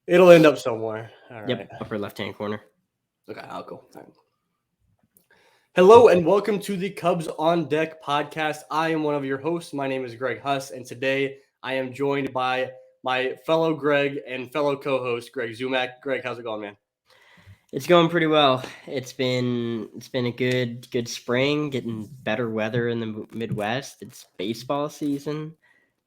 It'll end up somewhere. All right. Yep, upper left-hand corner. Okay, I'll go. All right. Hello and welcome to the Cubs on Deck podcast. I am one of your hosts. My name is Greg Huss, and today I am joined by my fellow Greg and fellow co-host Greg Zumak. Greg, how's it going, man? It's going pretty well. It's been a good spring, getting better weather in the Midwest. It's baseball season.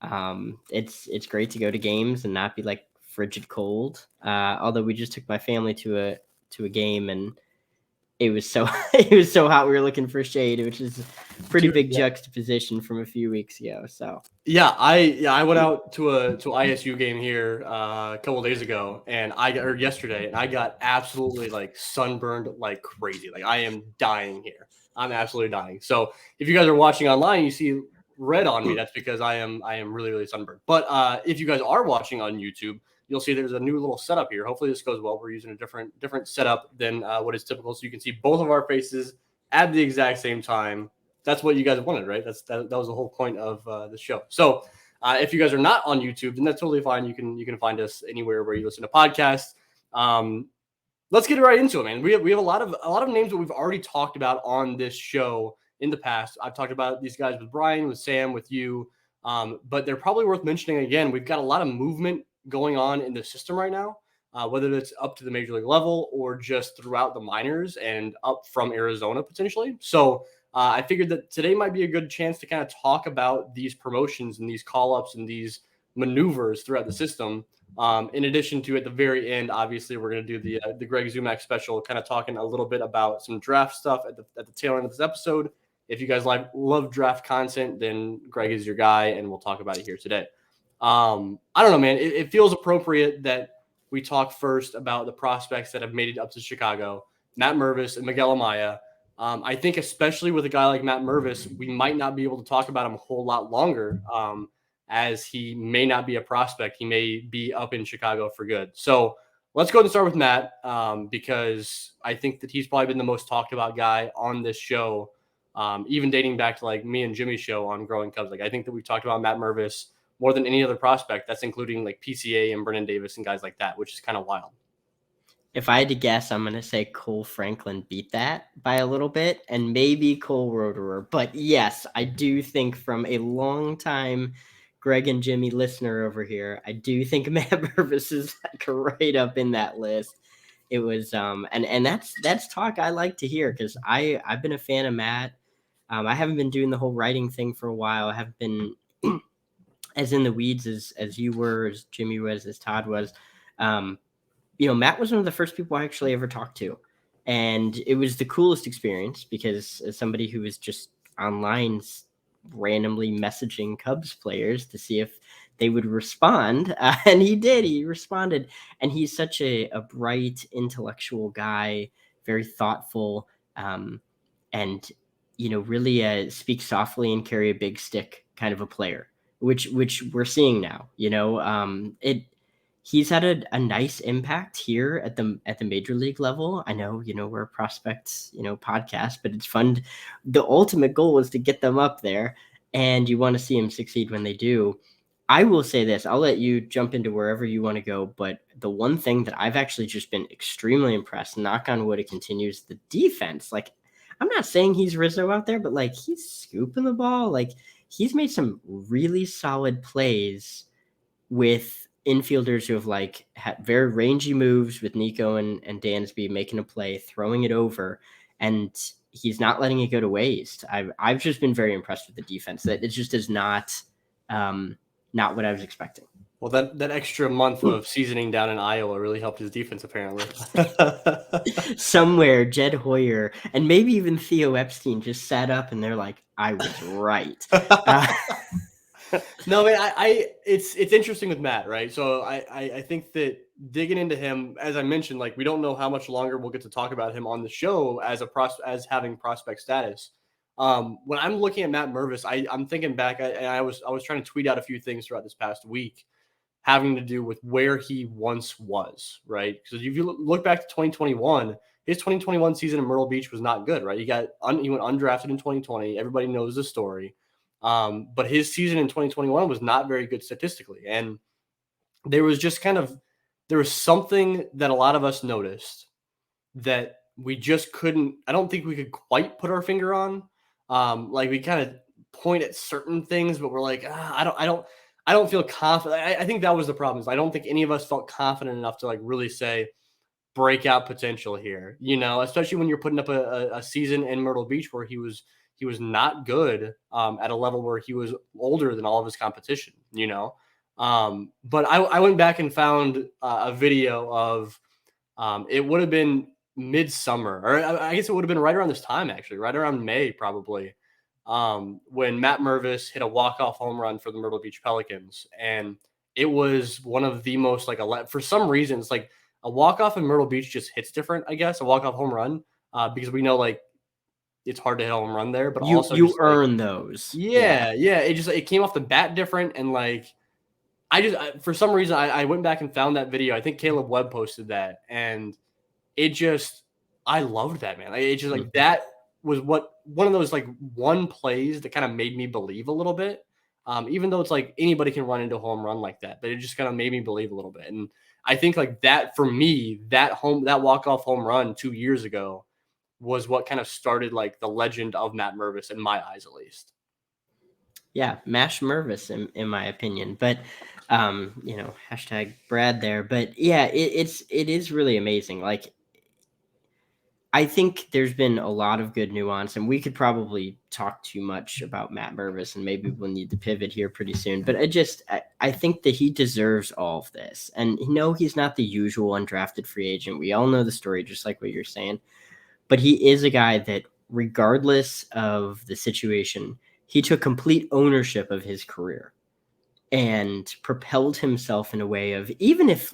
It's great to go to games and not be like frigid cold. Although we just took my family to a game and it was so it was so hot we were looking for shade, which is a pretty big juxtaposition from a few weeks ago. So I went out to a ISU game here a couple days ago, and yesterday, and I got absolutely like sunburned like crazy. Like I am dying here. I'm absolutely dying. So if you guys are watching online, you see red on me. That's because I am really sunburned. But if you guys are watching on YouTube, you'll see there's a new little setup here. Hopefully this goes well. We're using a different setup than what is typical, so you can see both of our faces at the exact same time. That's what you guys wanted, right? That was the whole point of the show. So if you guys are not on YouTube, then that's totally fine. You can find us anywhere where you listen to podcasts. Let's get right into it, man. We have a lot of names that we've already talked about on this show in the past. I've talked about these guys with Brian, with Sam, with you, but they're probably worth mentioning again. We've got a lot of movement going on in the system right now, whether it's up to the major league level or just throughout the minors and up from Arizona potentially. So I figured that today might be a good chance to kind of talk about these promotions and these call-ups and these maneuvers throughout the system. In addition to, at the very end, obviously, we're going to do the Greg Zumak special, kind of talking a little bit about some draft stuff at the tail end of this episode. If you guys love draft content, then Greg is your guy, and we'll talk about it here today. I don't know, man. It feels appropriate that we talk first about the prospects that have made it up to Chicago, Matt Mervis and Miguel Amaya. I think especially with a guy like Matt Mervis, we might not be able to talk about him a whole lot longer, as he may not be a prospect. He may be up in Chicago for good. So let's go ahead and start with Matt, because I think that he's probably been the most talked about guy on this show, even dating back to like me and Jimmy's show on Growing Cubs. Like I think that we've talked about Matt Mervis more than any other prospect. That's including like PCA and Brennan Davis and guys like that, which is kind of wild. if I had to guess, I'm going to say Cole Franklin beat that by a little bit, and maybe Cole Roederer. But yes, I do think from a long time Greg and Jimmy listener over here, I do think Matt Mervis is like right up in that list. It was and that's talk I like to hear, because I've been a fan of Matt. I haven't been doing the whole writing thing for a while. I haven't been as in the weeds as you were, as Jimmy was, as Todd was. Matt was one of the first people I actually ever talked to. And it was the coolest experience, because as somebody who was just online randomly messaging Cubs players to see if they would respond, and he did. He responded. And he's such a bright, intellectual guy, very thoughtful, and really speak softly and carry a big stick kind of a player, which we're seeing now. He's had a nice impact here at the major league level. I know, we're a prospects, podcast, but it's fun. The ultimate goal is to get them up there, and you want to see them succeed when they do. I will say this, I'll let you jump into wherever you want to go, but the one thing that I've actually just been extremely impressed, knock on wood, it continues, the defense. Like, I'm not saying he's Rizzo out there, but like, he's scooping the ball. Like, he's made some really solid plays with infielders who have had very rangy moves, with Nico and Dansby making a play, throwing it over, and he's not letting it go to waste. I've just been very impressed with the defense. That it just is not what I was expecting. Well, that extra month of seasoning down in Iowa really helped his defense, apparently. Somewhere, Jed Hoyer and maybe even Theo Epstein just sat up and they're like, I was right. No, man, it's interesting with Matt, right? So I think that digging into him, as I mentioned, like, we don't know how much longer we'll get to talk about him on the show as as having prospect status. When I'm looking at Matt Mervis, I'm thinking back, and I was trying to tweet out a few things throughout this past week having to do with where he once was, right? Because if you look back to 2021, his 2021 season in Myrtle Beach was not good, right? He went undrafted in 2020. Everybody knows the story. But his season in 2021 was not very good statistically. And there was just kind of there was something that a lot of us noticed that we just couldn't. I don't think we could quite put our finger on. Like we kind of point at certain things, but we're like, I don't feel confident. I think that was the problem. Is I don't think any of us felt confident enough to like really say breakout potential here. Especially when you're putting up a season in Myrtle Beach where he was not good at a level where he was older than all of his competition. But I went back and found a video of it would have been midsummer, or I guess it would have been right around this time, actually, right around May, probably, when Matt Mervis hit a walk-off home run for the Myrtle Beach Pelicans. And it was one of the most, like, for some reasons, like, a walk-off in Myrtle Beach just hits different, I guess, a walk-off home run, because we know, like, it's hard to hit a home run there, but also you just, like, earn those. yeah, it came off the bat different, and, like, for some reason, I went back and found that video. I think Caleb Webb posted that, and I loved that, man. It just like that was one of those like one plays that kind of made me believe a little bit. Even though it's like anybody can run into a home run like that, but it just kind of made me believe a little bit. And I think like that for me, that walk-off home run 2 years ago was what kind of started like the legend of Matt Mervis in my eyes, at least. Yeah, mash Mervis in my opinion, but hashtag Brad there. But yeah, it is really amazing. Like, I think there's been a lot of good nuance, and we could probably talk too much about Matt Mervis, and maybe we'll need to pivot here pretty soon. But I think that he deserves all of this. And no, he's not the usual undrafted free agent. We all know the story, just like what you're saying. But he is a guy that, regardless of the situation, he took complete ownership of his career and propelled himself in a way of, even if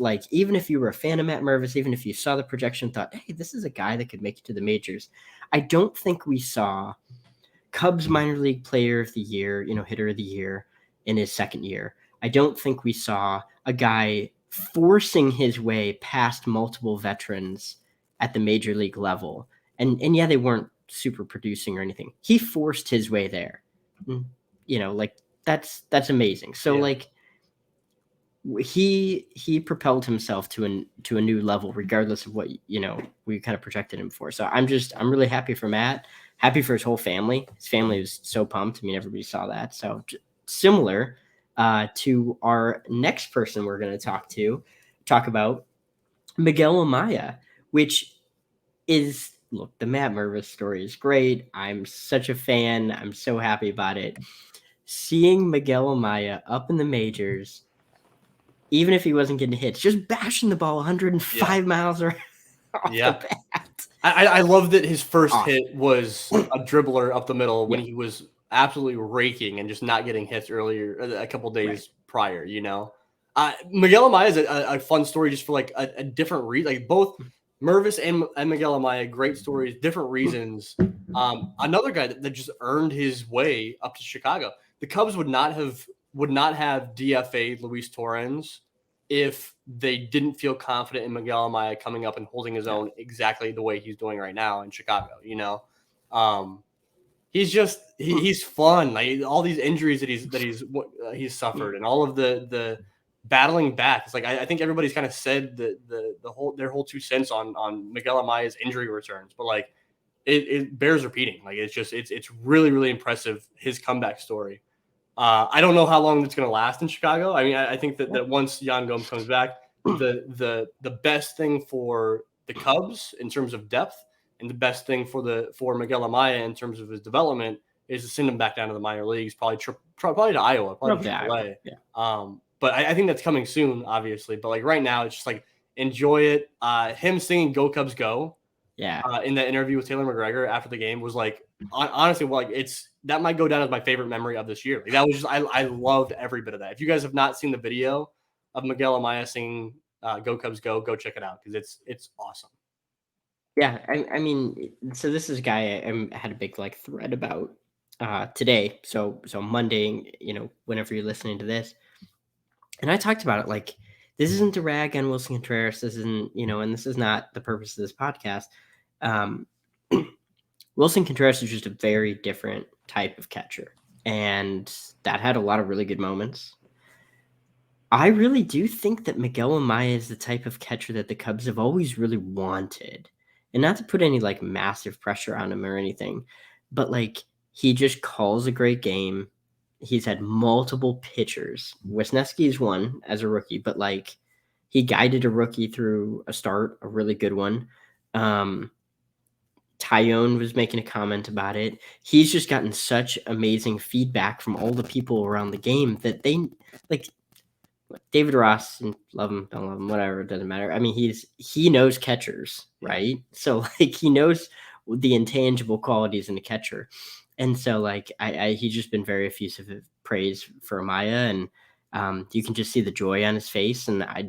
you were a fan of Matt Mervis, even if you saw the projection, thought, hey, this is a guy that could make it to the majors. I don't think we saw Cubs minor league player of the year, hitter of the year in his second year. I don't think we saw a guy forcing his way past multiple veterans at the major league level. And yeah, they weren't super producing or anything. He forced his way there. Like, that's amazing. So Yeah. like he propelled himself to a new level, regardless of what we kind of projected him for. So I'm really happy for Matt, happy for his whole family. His family was so pumped. I mean, everybody saw that. So similar to our next person we're going to talk about, Miguel Amaya, which is, look, the Matt Mervis story is great. I'm such a fan. I'm so happy about it. Seeing Miguel Amaya up in the majors, even if he wasn't getting hits, just bashing the ball 105 miles off the bat. I love that his first hit was a dribbler up the middle when he was absolutely raking and just not getting hits earlier, a couple days prior. Miguel Amaya is a fun story just for like a different reason. Like both Mervis and Miguel Amaya, great stories, different reasons. Another guy that just earned his way up to Chicago. The Cubs would not have DFA'd Luis Torrens if they didn't feel confident in Miguel Amaya coming up and holding his own exactly the way he's doing right now in Chicago. He's fun. Like all these injuries that he's suffered and all of the battling back. It's like I think everybody's kind of said their whole 2 cents on Miguel Amaya's injury returns, but like it bears repeating. Like it's really, really impressive, his comeback story. I don't know how long it's going to last in Chicago. I mean, I think that once Yan Gomes comes back, the best thing for the Cubs in terms of depth and the best thing for Miguel Amaya in terms of his development is to send him back down to the minor leagues, probably to Iowa, probably to AAA. But I think that's coming soon, obviously. But like right now, it's just like enjoy it. Him singing "Go Cubs Go," in that interview with Taylor McGregor after the game was like, honestly, well, like that might go down as my favorite memory of this year. Like that was just I loved every bit of that. If you guys have not seen the video of Miguel Amaya singing "Go Cubs Go," go check it out because it's awesome. Yeah, I mean, so this is a guy I had a big like thread about today. So Monday, whenever you're listening to this, and I talked about it. Like, this isn't to rag on Wilson Contreras. This isn't, and this is not the purpose of this podcast. Wilson Contreras is just a very different type of catcher, and that had a lot of really good moments. I really do think that Miguel Amaya is the type of catcher that the Cubs have always really wanted. And not to put any like massive pressure on him or anything, but like he just calls a great game. He's had multiple pitchers. Wisniewski's one as a rookie, but like he guided a rookie through a start, a really good one. Tyone was making a comment about it. He's just gotten such amazing feedback from all the people around the game that they like David Ross, and love him, don't love him, whatever, it doesn't matter. I mean, he knows catchers, right? So like he knows the intangible qualities in a catcher. And so like he's just been very effusive of praise for Amaya, and you can just see the joy on his face. And I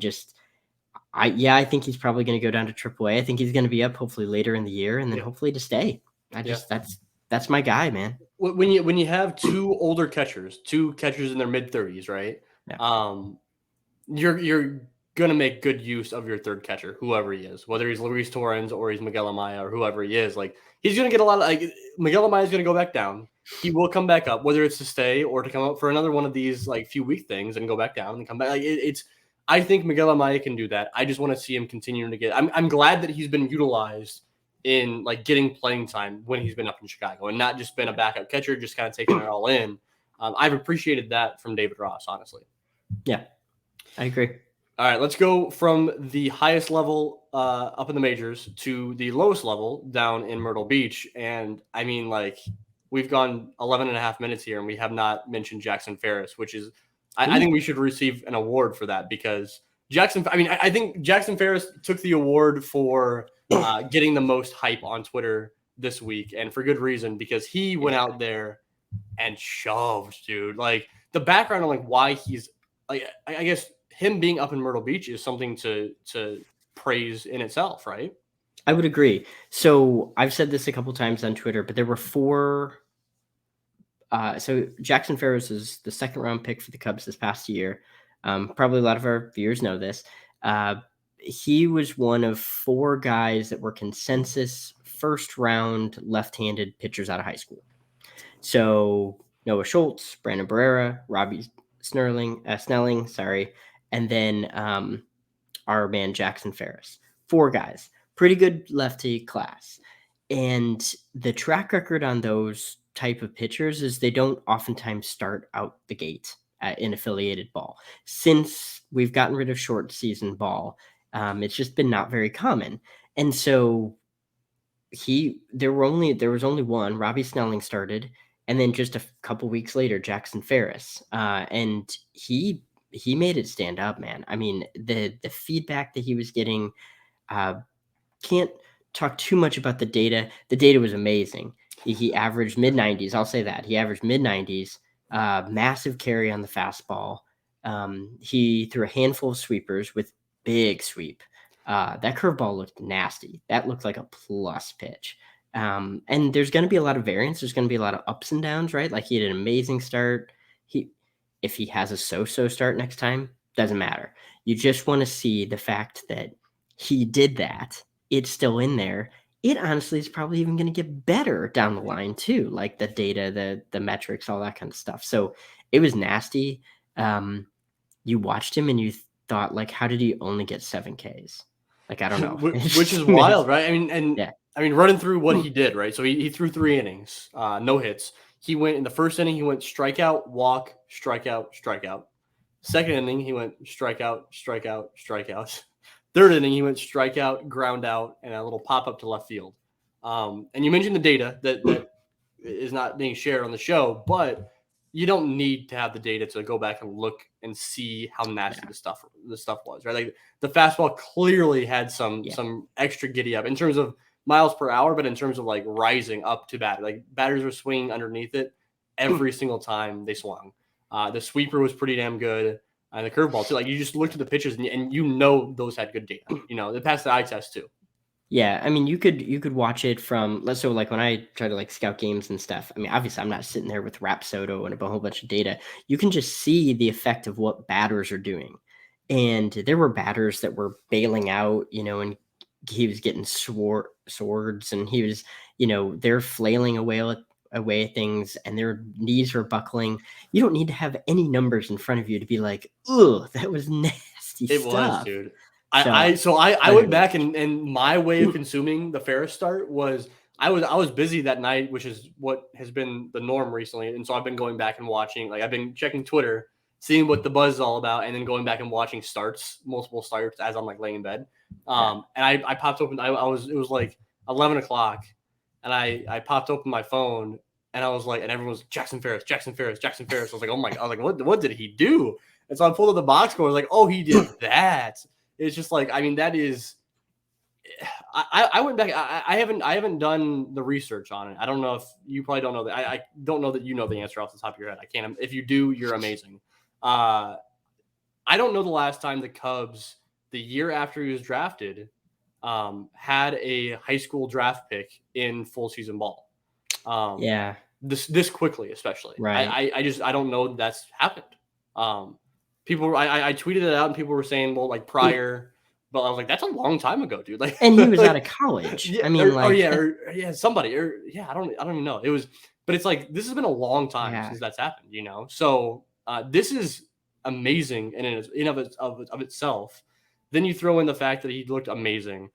think he's probably going to go down to AAA. I think he's going to be up hopefully later in the year, and then hopefully to stay. That's my guy, man. When you have two older catchers, two catchers in their mid-30s, right? Yeah. You're gonna make good use of your third catcher, whoever he is, whether he's Luis Torrens or he's Miguel Amaya or whoever he is. Like he's gonna get a lot of like Miguel Amaya is gonna go back down. He will come back up, whether it's to stay or to come up for another one of these like few week things and go back down and come back. Like it's I think Miguel Amaya can do that. I just want to see him continuing to get. I'm glad that he's been utilized in like getting playing time when he's been up in Chicago and not just been a backup catcher, just kind of taking it all in. I've appreciated that from David Ross, honestly. Yeah. I agree. All right, let's go from the highest level up in the majors to the lowest level down in Myrtle Beach. And I mean, like, we've gone 11 and a half minutes here and we have not mentioned Jackson Ferris, which is, I think we should receive an award for that because I think Jackson Ferris took the award for getting the most hype on Twitter this week. And for good reason, because he went out there and shoved, dude. Like, the background on, like, why he's, like, I guess him being up in Myrtle Beach is something to praise in itself, right? I would agree. So I've said this a couple times on Twitter, but there were four. So Jackson Ferris is the second round pick for the Cubs this past year. Probably a lot of our viewers know this. He was one of four guys that were consensus first round left-handed pitchers out of high school. So Noah Schultz, Brandon Barrera, Robbie Snelling, and then our man Jackson Ferris. Four guys. Pretty good lefty class. And the track record on those type of pitchers is they don't oftentimes start out the gate in affiliated ball. Since we've gotten rid of short season ball, it's just been not very common. And so there was only one. Robbie Snelling started, and then just a couple weeks later, Jackson Ferris. And he made it stand up, man. I mean, the feedback that he was getting, can't talk too much about the data. The data was amazing. He averaged mid-90s. I'll say that. He averaged mid-90s, massive carry on the fastball. He threw a handful of sweepers with big sweep. That curveball looked nasty. That looked like a plus pitch. And there's going to be a lot of variance. There's going to be a lot of ups and downs, right? Like he had an amazing start. If he has a so-so start next time, doesn't matter. You just want to see the fact that he did that. It's still in there. It honestly is probably even going to get better down the line too, like the data, the metrics, all that kind of stuff. So it was nasty. You watched him and you thought, like, how did he only get 7 Ks? Like, I don't know. Which is wild, right? I mean, running through what he did, right? So he threw 3 innings, no hits. He went in the first inning, he went strikeout, walk, strikeout, strikeout. Second inning, he went strikeout, strikeout, strikeout. Third inning, he went strikeout, ground out, and a little pop up to left field. And you mentioned the data that is not being shared on the show, but you don't need to have the data to go back and look and see how nasty the stuff was, right? Like the fastball clearly had some extra giddy up in terms of miles per hour, but in terms of like rising up to bat, like batters were swinging underneath it every single time they swung. The sweeper was pretty damn good. And the curveball too. Like you just looked at the pitches and you know those had good data. You know, they passed the eye test too. Yeah, I mean, you could watch it from so like when I try to like scout games and stuff. I mean, obviously, I'm not sitting there with Rapsodo and a whole bunch of data. You can just see the effect of what batters are doing, and there were batters that were bailing out, and he was getting swords, and he was, they're flailing away away at things and their knees were buckling. You don't need to have any numbers in front of you to be like, "Ugh, that was nasty It was, stuff." dude. So I went back and my way of consuming the Ferris start was I was busy that night, which is what has been the norm recently. And so I've been going back and watching, like I've been checking Twitter, seeing what the buzz is all about, and then going back and watching multiple starts as I'm like laying in bed. And I popped open, it was like 11 o'clock, and I popped open my phone, and I was like, and everyone was Jackson Ferris, Jackson Ferris, Jackson Ferris. I was like, oh my, I was like, what did he do? And so I pulled up the box score. I was like, oh, he did that. It's just like, I mean, that is. I went back. I haven't done the research on it. I don't know if you probably don't know that. I don't know that you know the answer off the top of your head. I can't. If you do, you're amazing. I don't know the last time the Cubs, the year after he was drafted, had a high school draft pick in full season ball. This quickly, especially. Right. I don't know that's happened. People, I tweeted it out and people were saying, well, like prior. But I was like, that's a long time ago, dude. Like, and he was out of college. Yeah, I mean, somebody, I don't even know. It was, but it's like this has been a long time since that's happened, you know. So this is amazing in of itself. Then you throw in the fact that he looked amazing.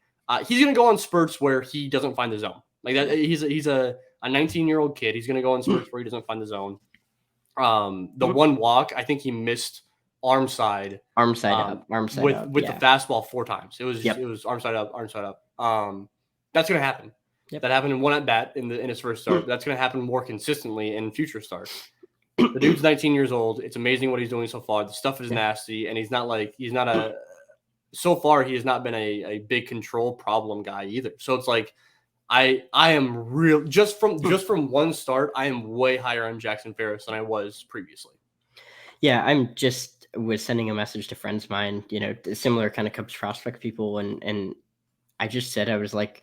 He's gonna go on spurts where he doesn't find the zone. Like that, he's a 19-year-old kid. He's gonna go on spurts where he doesn't find the zone. The one walk, I think he missed. Arm side up with up. The fastball 4 times. It was arm side up. That's gonna happen. That happened in one at bat in his first start. That's gonna happen more consistently in future starts. The dude's 19 years old. It's amazing what he's doing so far. The stuff is nasty, and so far he has not been a big control problem guy either. So it's like I am real just from one start. I am way higher on Jackson Ferris than I was previously. Yeah, was sending a message to friends of mine, similar kind of Cubs prospect people. And I just said, I was like,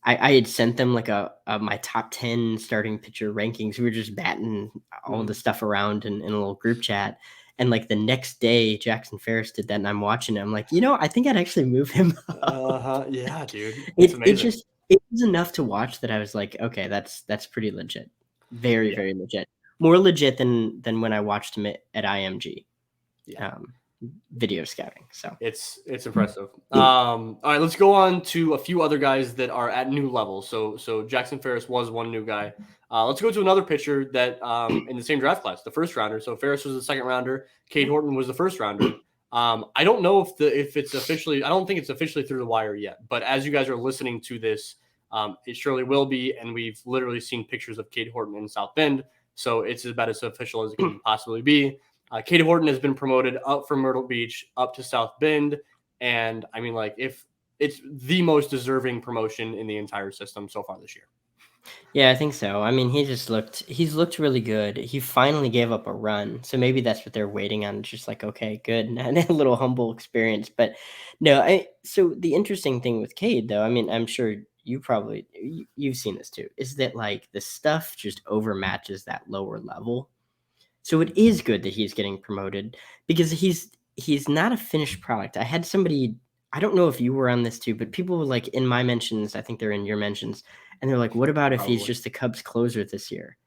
I had sent them like my top 10 starting pitcher rankings. We were just batting all the stuff around in a little group chat. And like the next day, Jackson Ferris did that. And I'm watching it. I'm like, I think I'd actually move him up. Yeah, dude. It was enough to watch that I was like, okay, that's pretty legit. Very, very legit. More legit than when I watched him at IMG. Video scouting. So it's impressive. All right, let's go on to a few other guys that are at new levels. So Jackson Ferris was one new guy. Let's go to another pitcher that in the same draft class, the first rounder. So Ferris was the second rounder. Cade Horton was the first rounder. I don't know if it's officially. I don't think it's officially through the wire yet. But as you guys are listening to this, it surely will be. And we've literally seen pictures of Cade Horton in South Bend. So it's about as official as it can possibly be. Cade Horton has been promoted up from Myrtle Beach up to South Bend. And I mean, like, if it's the most deserving promotion in the entire system so far this year. Yeah, I think so. I mean, he's looked really good. He finally gave up a run. So maybe that's what they're waiting on. It's just like, okay, good. And a little humble experience. But no, so the interesting thing with Cade, though, I mean, I'm sure you've seen this too, is that like the stuff just overmatches that lower level. So it is good that he's getting promoted because he's not a finished product. I had somebody, I don't know if you were on this too, but people were like in my mentions, I think they're in your mentions, and they're like, what about if he's just the Cubs closer this year?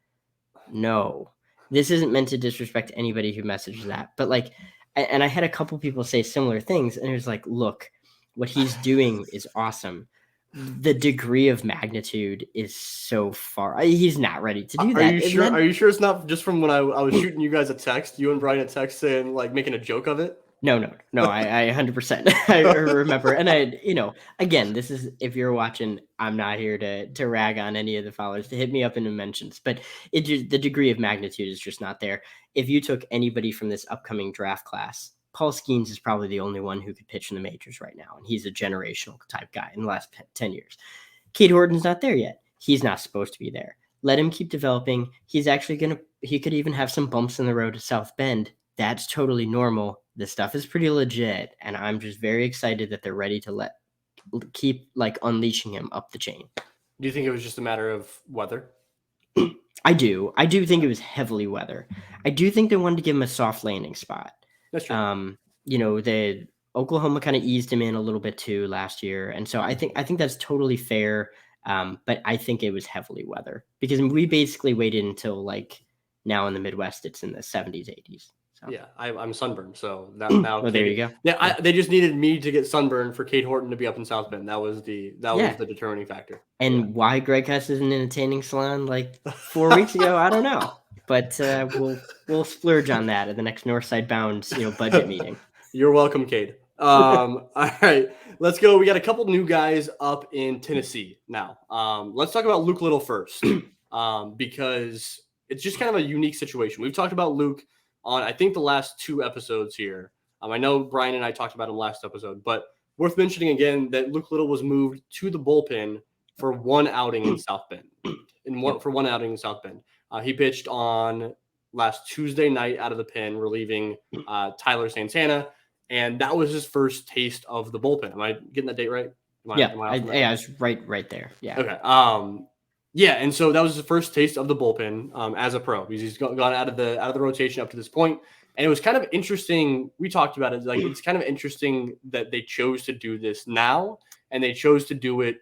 No, this isn't meant to disrespect anybody who messaged that, but like, and I had a couple people say similar things, and it was like, look, what he's doing is awesome. The degree of magnitude is so far. He's not ready to do that. Are you sure? Are you sure it's not just from when I was shooting you guys a text, you and Brian a text saying like making a joke of it? No. I 100%. I remember, and again, this is if you're watching. I'm not here to rag on any of the followers. To hit me up in the mentions, but the degree of magnitude is just not there. If you took anybody from this upcoming draft class, Paul Skeens is probably the only one who could pitch in the majors right now, and he's a generational type guy in the last 10 years. Cade Horton's not there yet. He's not supposed to be there. Let him keep developing. He's actually he could even have some bumps in the road to South Bend. That's totally normal. This stuff is pretty legit, and I'm just very excited that they're ready to keep like unleashing him up the chain. Do you think it was just a matter of weather? I do think it was heavily weather. I do think they wanted to give him a soft landing spot. That's true. The Oklahoma kind of eased him in a little bit too last year, and so I think that's totally fair. But I think it was heavily weather because we basically waited until like now in the Midwest, it's in the 70s, 80s. So. Yeah, I'm sunburned, so that now. Well, there you go. Yeah, they just needed me to get sunburned for Cade Horton to be up in South Bend. That was the determining factor. And why Greg Huss isn't in a tanning salon like 4 weeks ago, I don't know. But we'll splurge on that at the next Northside Bound budget meeting. You're welcome, Cade. All right, let's go. We got a couple new guys up in Tennessee now. Let's talk about Luke Little first, because it's just kind of a unique situation. We've talked about Luke on, I think, the last 2 episodes here. I know Brian and I talked about him last episode, but worth mentioning again that Luke Little was moved to the bullpen for one outing in South Bend. He pitched on last Tuesday night out of the pen, relieving Tyler Santana, and that was his first taste of the bullpen. Am I getting that date right? I was right there. Yeah. Okay. Yeah, and so that was his first taste of the bullpen as a pro. He's gone out of the rotation up to this point, and it was kind of interesting. We talked about it. Like, it's kind of interesting that they chose to do this now, and they chose to do it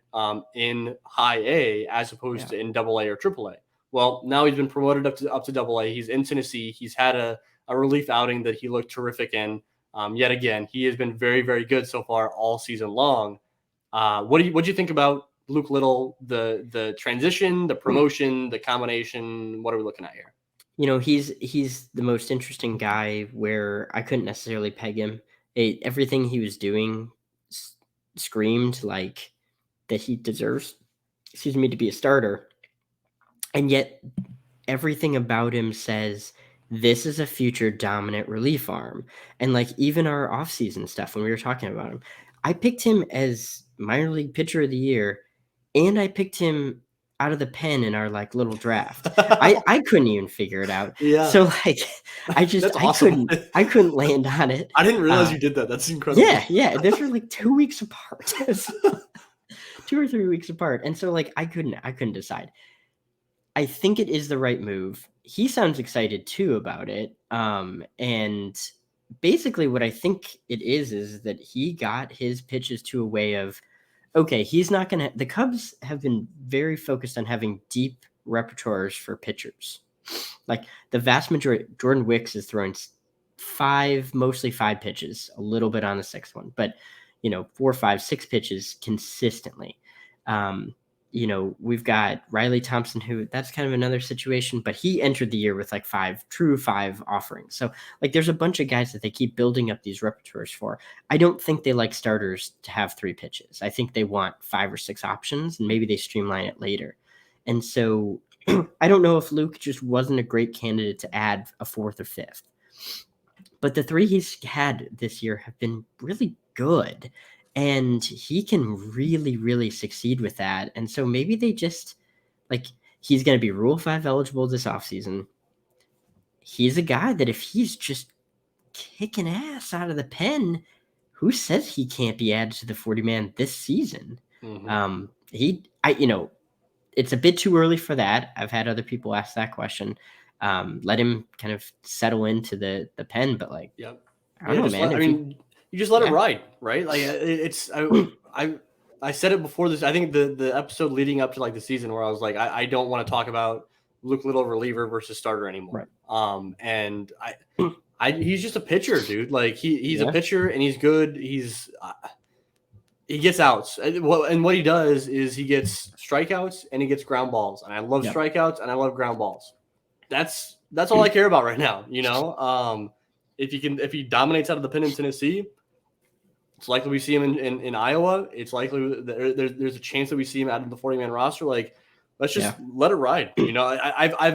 in High A as opposed to in Double A or Triple A. Well, now he's been promoted up to Double A. He's in Tennessee. He's had a relief outing that he looked terrific in. Yet again, he has been very, very good so far all season long. What do you think about Luke Little, the transition, the promotion, the combination? What are we looking at here? He's the most interesting guy where I couldn't necessarily peg him. Everything he was doing screamed like that he deserves, to be a starter. And yet everything about him says this is a future dominant relief arm. And like even our offseason stuff, when we were talking about him, I picked him as minor league pitcher of the year. And I picked him out of the pen in our like little draft. I couldn't even figure it out. Yeah. So like awesome. I couldn't land on it. I didn't realize you did that. That's incredible. Yeah. Those were like 2 weeks apart. 2 or 3 weeks apart. And so like I couldn't decide. I think it is the right move. He sounds excited too about it. And basically what I think it is that he got his pitches to a way of, okay, he's not going to – the Cubs have been very focused on having deep repertoires for pitchers. Like the vast majority – Jordan Wicks is throwing mostly 5 pitches, a little bit on the 6th one, but, 4, 5, 6 pitches consistently. We've got Riley Thompson, who that's kind of another situation, but he entered the year with like 5 offerings. So like there's a bunch of guys that they keep building up these repertoires for. I don't think they like starters to have 3 pitches. I think they want 5 or 6 options, and maybe they streamline it later. And so I don't know if Luke just wasn't a great candidate to add a 4th or 5th, but the 3 he's had this year have been really good. And he can really, really succeed with that. And so maybe they just, like, he's going to be Rule 5 eligible this offseason. He's a guy that if he's just kicking ass out of the pen, who says he can't be added to the 40-man this season? Mm-hmm. It's a bit too early for that. I've had other people ask that question. Let him kind of settle into the pen, but like, I don't know, man. You just let it ride, right? Like I said it before this. I think the episode leading up to like the season where I was like, I don't want to talk about Luke Little reliever versus starter anymore. Right. And he's just a pitcher, dude. Like he's a pitcher and he's good. He gets outs, and what he does is he gets strikeouts and he gets ground balls. And I love strikeouts and I love ground balls. That's all I care about right now. If he dominates out of the pen in Tennessee, it's likely we see him in Iowa. It's likely that there's a chance that we see him out of the 40-man roster. Like, let's just let it ride. I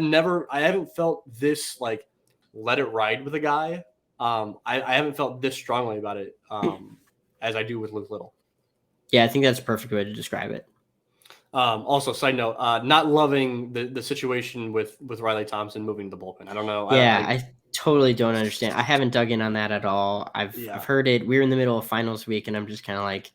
haven't felt this like let it ride with a guy. I haven't felt this strongly about it as I do with Luke Little. Yeah, I think that's a perfect way to describe it. Also, side note, not loving the situation with Riley Thompson moving the bullpen. I don't know. I totally don't understand. I haven't dug in on that at all. I've heard it. We're in the middle of finals week, and I'm just kind of like,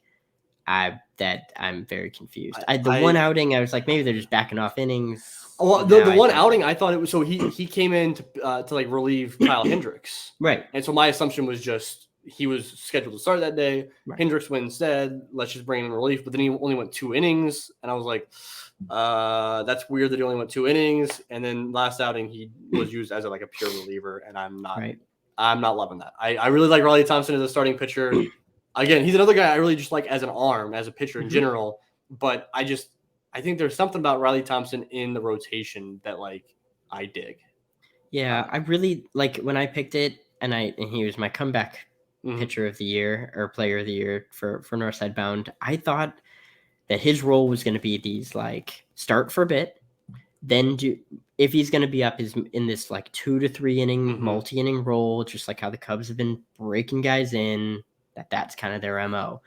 I'm very confused. One outing, I was like, maybe they're just backing off innings. Well, the one outing, I thought it was so he came in to like relieve Kyle Hendricks, right? And so my assumption was just he was scheduled to start that day. Right. Hendricks went instead. Let's just bring him in relief. But then he only went 2 innings, and I was like, that's weird that he only went 2 innings. And then last outing he was used as a pure reliever, and I'm not loving that. I really like Riley Thompson as a starting pitcher. Again, he's another guy I really just like as an arm, as a pitcher in general. But I think there's something about Riley Thompson in the rotation that I dig. Yeah, I really like when I picked it, and he was my comeback pitcher of the year or player of the year for Northside Bound. I thought that his role was going to be these start for a bit, then if he's going to be up is in this 2 to 3 inning multi-inning role, just like how the Cubs have been breaking guys in. That's kind of their MO.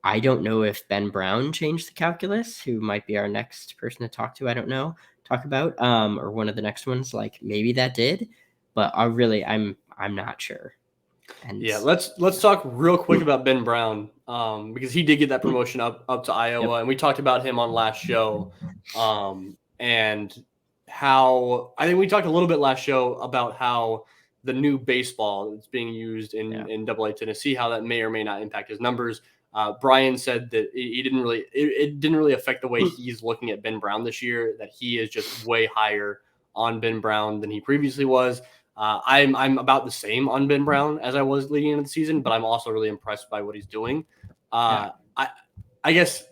I don't know if Ben Brown changed the calculus, who might be our next person to talk about, or one of the next ones. Maybe that did, but I'm not sure. And yeah, let's talk real quick about Ben Brown, because he did get that promotion up to Iowa, and we talked about him on last show, and how I think we talked a little bit last show about how the new baseball that's being used in Double-A Tennessee, how that may or may not impact his numbers. Brian said that it didn't really affect the way he's looking at Ben Brown this year, that he is just way higher on Ben Brown than he previously was. I'm about the same on Ben Brown as I was leading into the season, but I'm also really impressed by what he's doing. I guess,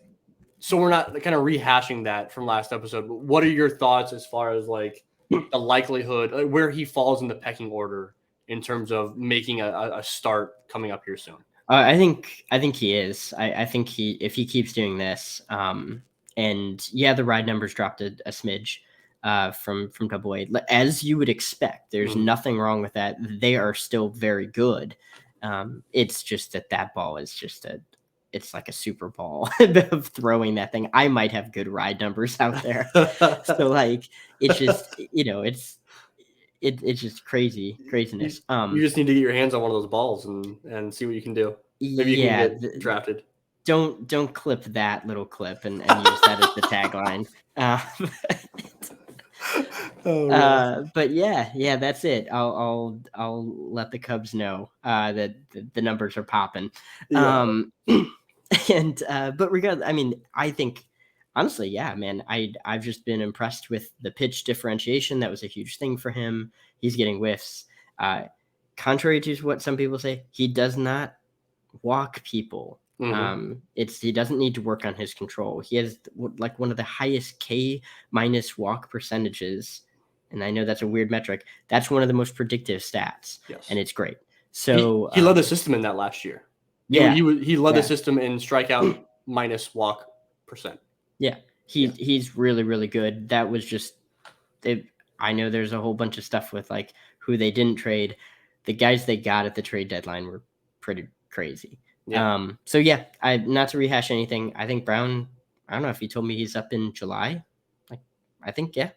so we're not kind of rehashing that from last episode, but what are your thoughts as far as the likelihood, where he falls in the pecking order in terms of making a start coming up here soon? I think he is. I think if he keeps doing this, and the ride numbers dropped a smidge from Double-A, as you would expect. There's nothing wrong with that. They are still very good. It's just that ball is it's like a super ball of throwing that thing. I might have good ride numbers out there. So it's just, it's just craziness. You just need to get your hands on one of those balls and see what you can do. Maybe you can get drafted. Don't clip that little clip and use that as the tagline. But yeah, that's it. I'll let the Cubs know that the numbers are popping. Yeah. But regardless, I mean, I think honestly, yeah, man, I've just been impressed with the pitch differentiation. That was a huge thing for him. He's getting whiffs. Contrary to what some people say, he does not walk people. He doesn't need to work on his control. He has one of the highest K- walk percentages, and I know that's a weird metric. That's one of the most predictive stats, and it's great. So he led the system in that last year. Yeah, he led the system in strikeout minus walk percent. Yeah, he's really, really good. That was just I know there's a whole bunch of stuff with who they didn't trade. The guys they got at the trade deadline were pretty crazy. Yeah. So yeah, not to rehash anything. I think Brown, I don't know if he told me he's up in July. I think, yeah.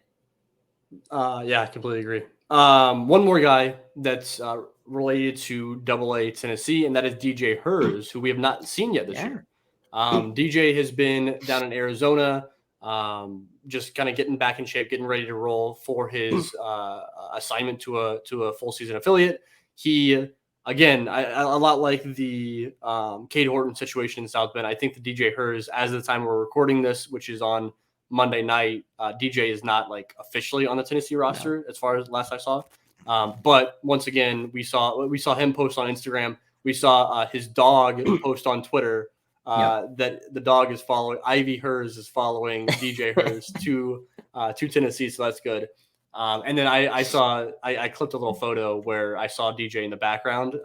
I completely agree. One more guy that's related to Double-A Tennessee, and that is DJ Herz, who we have not seen yet this year. DJ has been down in Arizona, just kind of getting back in shape, getting ready to roll for his assignment to a full season affiliate. He, again, a lot like the Cade Horton situation in South Bend, I think the DJ Herz, as of the time we're recording this, which is on Monday night, DJ is not officially on the Tennessee roster as far as last I saw. But once again, we saw him post on Instagram. We saw his dog post on Twitter that the dog is following. Ivy Herz is following DJ Herz to Tennessee, so that's good. And then I clipped a little photo where I saw DJ in the background.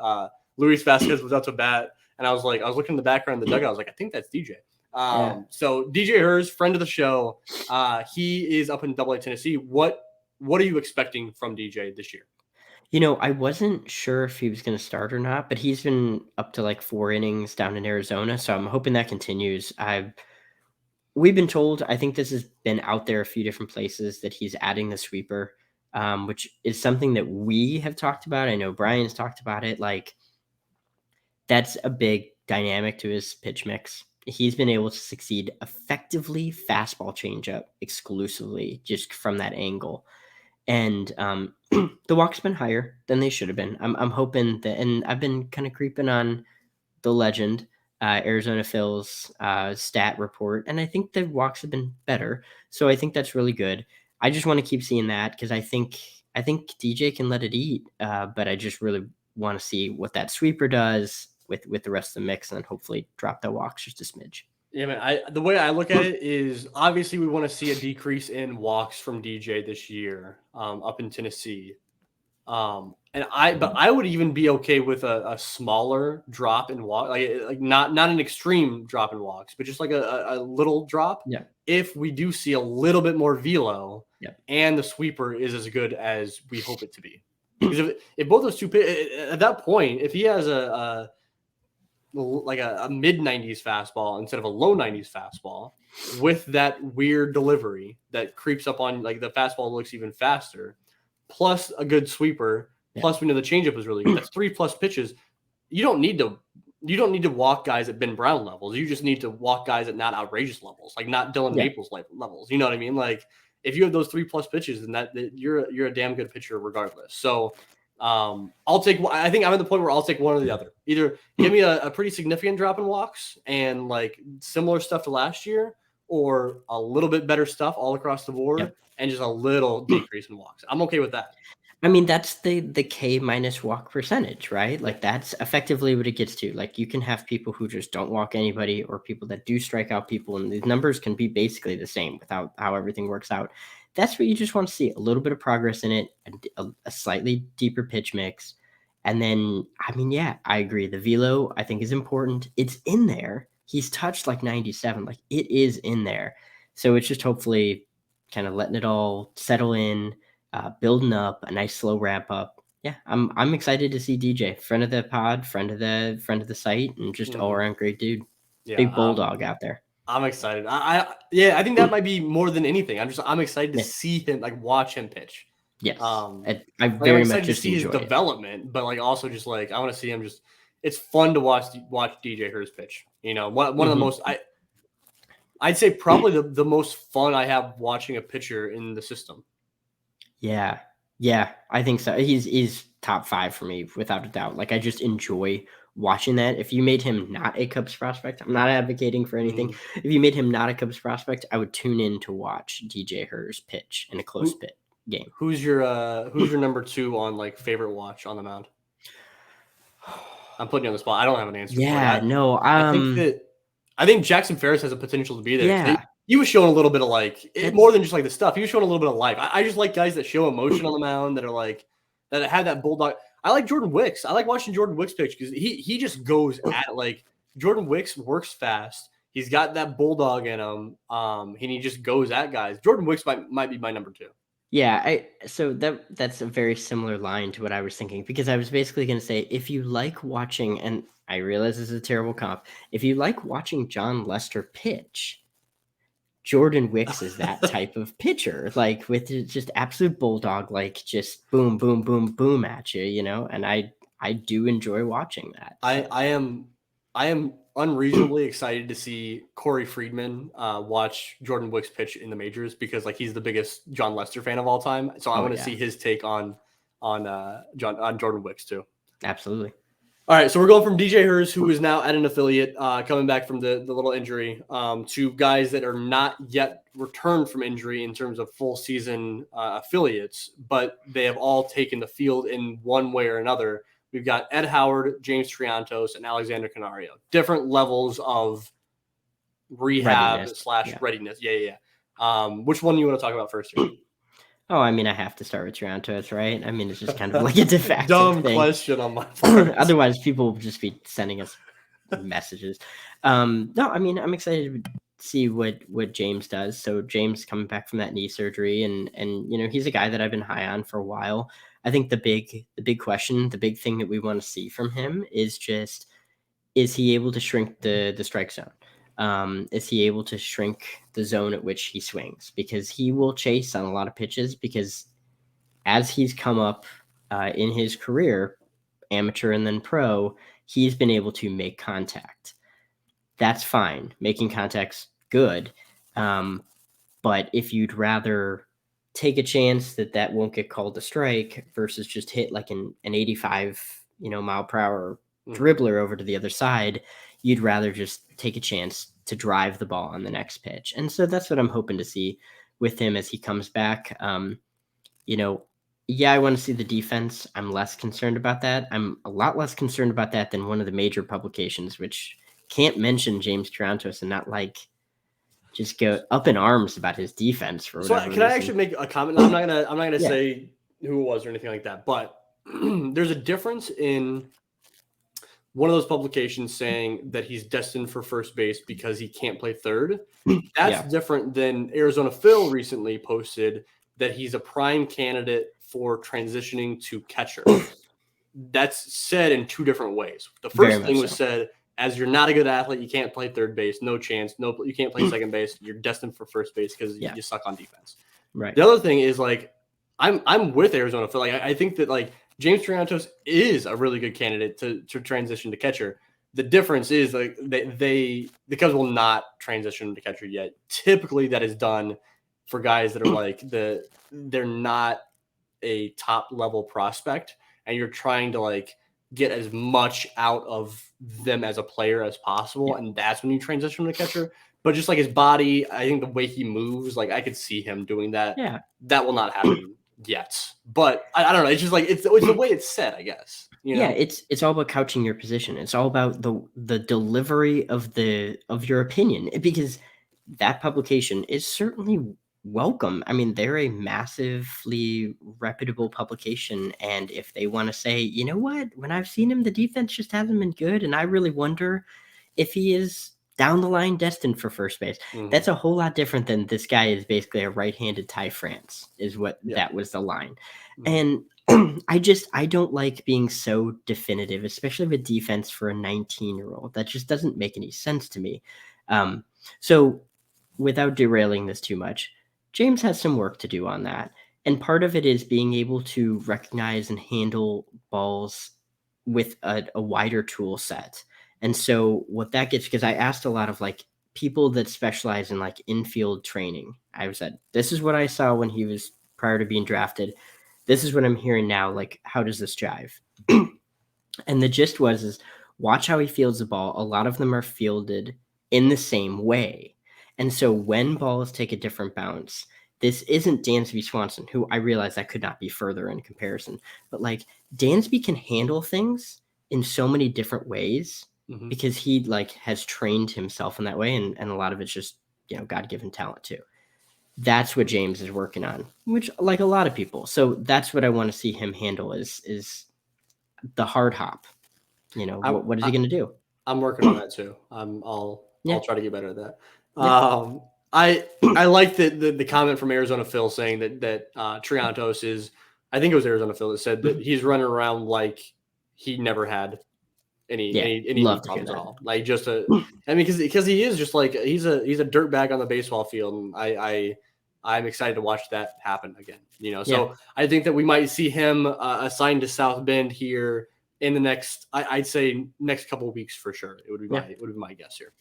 Luis Vasquez was out to bat, and I was looking in the background of the dugout. I was like, I think that's DJ. So DJ Herz, friend of the show, he is up in Double-A Tennessee. What are you expecting from DJ this year? I wasn't sure if he was going to start or not, but he's been up to 4 innings down in Arizona, so I'm hoping that continues. We've been told, I think this has been out there a few different places, that he's adding the sweeper, which is something that we have talked about. I know Brian's talked about it. That's a big dynamic to his pitch mix. He's been able to succeed effectively fastball changeup exclusively just from that angle. And the walk's been higher than they should have been. I'm hoping that, and I've been kind of creeping on the legend, Arizona Phil's stat report, and I think the walks have been better. So I think that's really good. I just want to keep seeing that because I think DJ can let it eat, but I just really want to see what that sweeper does with the rest of the mix, and then hopefully drop the walks just a smidge. Yeah, man. The way I look at it is obviously we want to see a decrease in walks from DJ this year, up in Tennessee. But I would even be okay with a smaller drop in walk, like not an extreme drop in walks, but just like a little drop. Yeah. If we do see a little bit more velo, Yeah. and the sweeper is as good as we hope it to be, because if both those two at that point, if he has a mid 90s fastball instead of a low 90s fastball with that weird delivery that creeps up on, like, the fastball looks even faster, plus a good sweeper, plus we know the changeup is really good. That's 3+ pitches. You don't need to walk guys at Ben Brown levels. You just need to walk guys at not outrageous levels, like not Dylan Maples levels. You know what I mean? Like, if you have those 3+ pitches, then that you're a damn good pitcher regardless. So I'll take. I think I'm at the point where I'll take one or the other. Either give me a pretty significant drop in walks and like similar stuff to last year, or a little bit better stuff all across the board and just a little decrease in walks. I'm okay with that. I mean, that's the K minus walk percentage, right? Like, that's effectively what it gets to. Like, you can have people who just don't walk anybody, or people that do strike out people, and these numbers can be basically the same without how everything works out. That's what you just want to see, a little bit of progress in it, a slightly deeper pitch mix. And then, I mean, yeah, I agree. The velo, I think, is important. It's in there. He's touched like 97. Like, it is in there. So it's just hopefully kind of letting it all settle in, building up a nice slow wrap up. Yeah, I'm excited to see DJ, friend of the pod, friend of the site, and just all around great dude. Yeah, big bulldog out there. I'm excited. I think that might be more than anything. I'm excited to see him, like, watch him pitch. Yes, I I'm very excited much to just see his enjoy it. development, but like also just like I want to see him just. It's fun to watch DJ Herz pitch. You know, one of the most I'd say probably the most fun I have watching a pitcher in the system. Yeah, I think so. He's top 5 for me without a doubt. Like, I just enjoy watching that. If you made him not a Cubs prospect, I'm not advocating for anything. If you made him not a Cubs prospect, I would tune in to watch DJ Herz pitch in a close pit game. Who's your number 2 on, like, favorite watch on the mound? I'm putting you on the spot. I don't have an answer. Yeah, no. I think Jackson Ferris has a potential to be there. Yeah. He was showing a little bit of, like, more than just like the stuff. He was showing a little bit of life. I just like guys that show emotion on the mound, that are like, that have that bulldog. I like Jordan Wicks. I like watching Jordan Wicks pitch because he just goes at it. Like, Jordan Wicks works fast. He's got that bulldog in him. And he just goes at guys. Jordan Wicks might be my number 2. Yeah, so that's a very similar line to what I was thinking, because I was basically going to say, if you like watching, and I realize this is a terrible comp, if you like watching John Lester pitch, Jordan Wicks is that type of pitcher, like, with just absolute bulldog, like, just boom, boom, boom, boom at you, you know. And I do enjoy watching that. So. I am unreasonably excited to see Corey Friedman watch Jordan Wicks pitch in the majors, because, like, he's the biggest John Lester fan of all time. So I want to see his take on Jordan Wicks too. Absolutely. All right, so we're going from DJ Herz, who is now at an affiliate, coming back from the little injury, to guys that are not yet returned from injury in terms of full season affiliates, but they have all taken the field in one way or another. We've got Ed Howard, James Triantos, and Alexander Canario. Different levels of rehab / readiness. Yeah. Which one do you want to talk about first here? Oh, I mean, I have to start with Triantos, right? I mean, it's just kind of like a de facto dumb thing. Question on my part. Otherwise, people will just be sending us messages. No, I mean, I'm excited to see what James does. So James coming back from that knee surgery, and you know, he's a guy that I've been high on for a while. I think the big question, the big thing that we want to see from him is just, is he able to shrink the strike zone? Is he able to shrink the zone at which he swings? Because he will chase on a lot of pitches, because as he's come up in his career, amateur and then pro, he's been able to make contact. That's fine. Making contact's good. But if you'd rather take a chance that won't get called a strike versus just hit like an 85, mile per hour dribbler over to the other side. You'd rather just take a chance to drive the ball on the next pitch. And so that's what I'm hoping to see with him as he comes back. Yeah, I want to see the defense. I'm less concerned about that. I'm a lot less concerned about that than one of the major publications, which can't mention James Triantos and not just go up in arms about his defense for whatever reason. I actually make a comment? I'm not gonna say who it was or anything like that, but there's a difference in one of those publications saying that he's destined for first base because he can't play third. That's different than Arizona Phil recently posted that he's a prime candidate for transitioning to catcher. That's said in two different ways. The first thing was said, as you're not a good athlete, you can't play third base, no chance. No, you can't play second base. You're destined for first base because you suck on defense. Right. The other thing is like, I'm with Arizona Phil. Like, I think that like James Triantos is a really good candidate to transition to catcher. The difference is like the Cubs will not transition to catcher yet. Typically, that is done for guys that are like they're not a top level prospect, and you're trying to like get as much out of them as a player as possible, and that's when you transition to catcher. But just like his body, I think the way he moves, like I could see him doing that. Yeah, that will not happen yet. But I don't know. It's just like it's the way it's said, I guess. Yeah, it's all about couching your position. It's all about the delivery of your opinion, because that publication is certainly welcome. I mean, they're a massively reputable publication, and if they want to say, you know what, when I've seen him, the defense just hasn't been good, and I really wonder if he is down the line destined for first base. That's a whole lot different than this guy is basically a right-handed Ty France, is what that was the line. And I don't like being so definitive, especially with defense for a 19-year-old. That just doesn't make any sense to me. So without derailing this too much, James has some work to do on that. And part of it is being able to recognize and handle balls with a wider tool set. And so what that gets, because I asked a lot of like people that specialize in like infield training. I said, this is what I saw when he was prior to being drafted. This is what I'm hearing now. Like, how does this jive? And the gist is watch how he fields the ball. A lot of them are fielded in the same way. And so when balls take a different bounce, this isn't Dansby Swanson, who I realize that could not be further in comparison, but like Dansby can handle things in so many different ways because he like has trained himself in that way. And a lot of it's just, God-given talent too. That's what James is working on, which like a lot of people. So that's what I want to see him handle is the hard hop. What is he going to do? I'm working on that too. I'll try to get better at that. I like the comment from Arizona Phil saying that Triantos is, I think it was Arizona Phil that said that he's running around like he never had any problems at all. Like just because he is just like he's a dirtbag on the baseball field, and I'm excited to watch that happen again. So I think that we might see him assigned to South Bend here in the next, I'd say next couple of weeks for sure. It would be my guess here.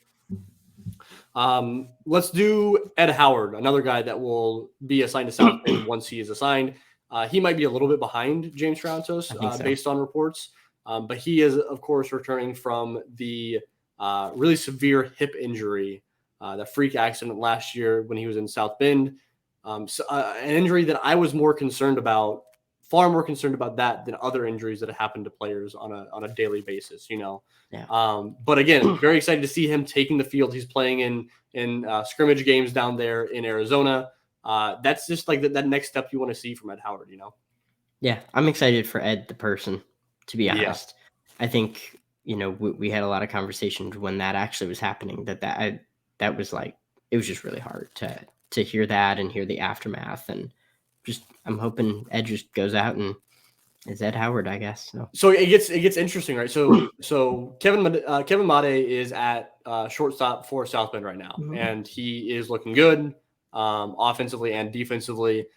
Let's do Ed Howard, another guy that will be assigned to South Bend once he is assigned. He might be a little bit behind James Triantos based on reports, but he is, of course, returning from the really severe hip injury, the freak accident last year when he was in South Bend. An injury that I was far more concerned about that than other injuries that have happened to players on a daily basis, But again, very excited to see him taking the field. He's playing in scrimmage games down there in Arizona. That's just like that next step you want to see from Ed Howard, Yeah, I'm excited for Ed, the person, to be honest. I think, we had a lot of conversations when that actually was happening, that was like, it was just really hard to hear that and hear the aftermath, and just I'm hoping Ed just goes out and is Ed Howard, I guess. So it gets interesting, right? So Kevin Made is at shortstop for South Bend right now, and he is looking good offensively and defensively.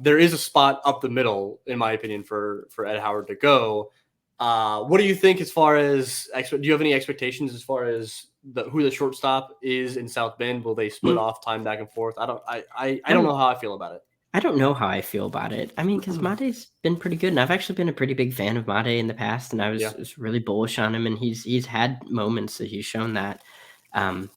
There is a spot up the middle, in my opinion, for Ed Howard to go. What do you think as far as do you have any expectations as far as who the shortstop is in South Bend? Will they split off time back and forth? I don't know how I feel about it. I don't know how I feel about it. I mean, because Made's been pretty good, and I've actually been a pretty big fan of Made in the past, and I Yeah. was really bullish on him, and he's had moments that he's shown that. Um,